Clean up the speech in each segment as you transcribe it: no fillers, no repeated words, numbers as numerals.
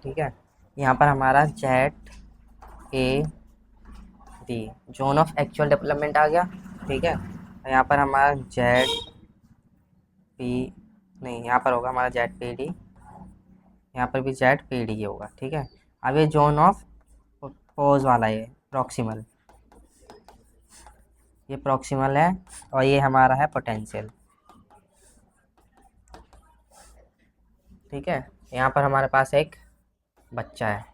ठीक है। यहाँ पर हमारा Z A D zone of actual development आ गया। ठीक है। यहाँ पर हमारा जेड पी नहीं, यहाँ पर होगा हमारा जेड पी डी, यहाँ पर भी जेड पी डी होगा। ठीक है। अब ये जोन ऑफ पोज वाला है प्रॉक्सिमल, ये प्रॉक्सिमल है और ये हमारा है पोटेंशियल। ठीक है। यहाँ पर हमारे पास एक बच्चा है।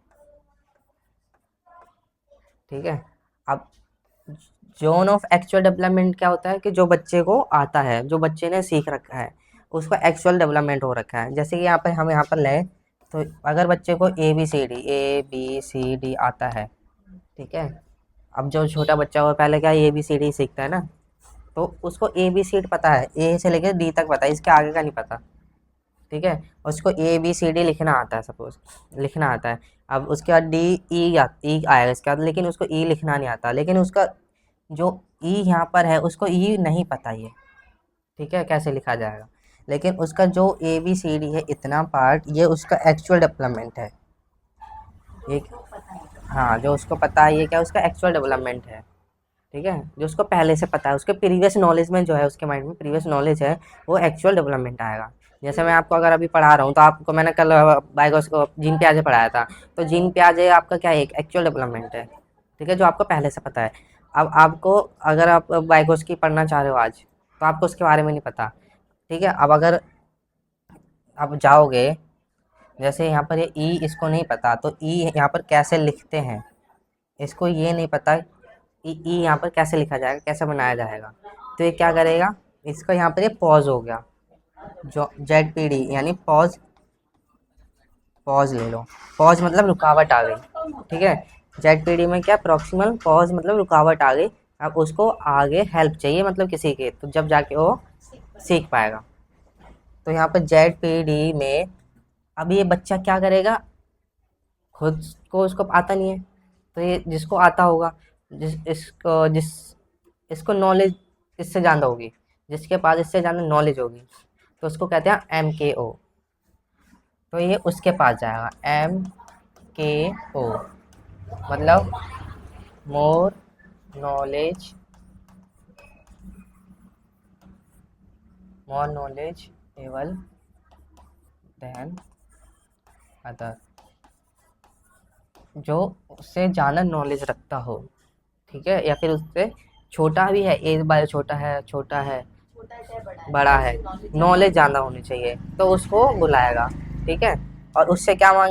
ठीक है। अब जोन ऑफ एक्चुअल डेवलपमेंट क्या होता है कि जो बच्चे को आता है, जो बच्चे ने सीख रखा है, उसका एक्चुअल डेवलपमेंट हो रखा है। जैसे कि यहाँ पर हम यहाँ पर लें तो अगर बच्चे को ए बी सी डी आता है, ठीक है। अब जो छोटा बच्चा वो पहले क्या ए बी सी डी सीखता है ना, तो उसको ए बी सी डी पता है, ए से लेकर डी तक पता है, इसके आगे का नहीं पता। ठीक है। उसको ए बी सी डी लिखना आता है, सपोज लिखना आता है। अब उसके बाद डी ई आएगा इसके बाद, लेकिन उसको ई लिखना नहीं आता, लेकिन उसका जो ई यहाँ पर है उसको ई नहीं पता ये। ठीक है, कैसे लिखा जाएगा। लेकिन उसका जो ए बी सी डी है इतना पार्ट, ये उसका एक्चुअल डेवलपमेंट है। एक हाँ, जो उसको पता है ये क्या उसका एक्चुअल डेवलपमेंट है। ठीक है, जो उसको पहले से पता है, उसके प्रीवियस नॉलेज में जो है, उसके माइंड में प्रीवियस नॉलेज है, वो एक्चुअल डेवलपमेंट आएगा। जैसे मैं आपको अगर अभी पढ़ा रहा हूँ तो आपको मैंने कल बायोगॉस को जीन पियाजे पढ़ाया था, तो जीन पियाजे आपका क्या है, एक एक्चुअल डेवलपमेंट है। ठीक है, जो आपको पहले से पता है। अब आपको अगर आप बायोगॉस की पढ़ना चाह रहे हो आज, तो आपको उसके बारे में नहीं पता। ठीक है। अब अगर आप जाओगे, जैसे यहाँ पर ये ई इसको नहीं पता, तो ई यहाँ पर कैसे लिखते हैं इसको ये नहीं पता, ई यहाँ पर कैसे लिखा जाएगा, कैसे बनाया जाएगा। तो ये क्या करेगा, इसका यहाँ पर ये पॉज हो गया, जो जेड पी डी यानी पॉज। पॉज ले लो, पॉज मतलब रुकावट आ गई। ठीक है। जेड पी डी में क्या प्रॉक्सिमल पॉज मतलब रुकावट आ गई। अब उसको आगे हेल्प चाहिए, मतलब किसी के, तो जब जाके वो सीख पाएगा। तो यहाँ पर जेड पी डी में अब ये बच्चा क्या करेगा, खुद को उसको आता नहीं है, तो ये जिसको आता होगा, इसको नॉलेज इससे ज़्यादा होगी, जिसके पास इससे ज़्यादा नॉलेज होगी, तो उसको कहते हैं एम के ओ। तो ये उसके पास जाएगा, एम के ओ मतलब more knowledge, more knowledge able than other, जो उससे ज़्यादा नॉलेज रखता हो। ठीक है, या फिर उससे छोटा भी है, एज बाय छोटा है बड़ा है, नॉलेज ज़्यादा होनी चाहिए, तो उसको बुलाएगा। ठीक है। और उससे क्या मांगे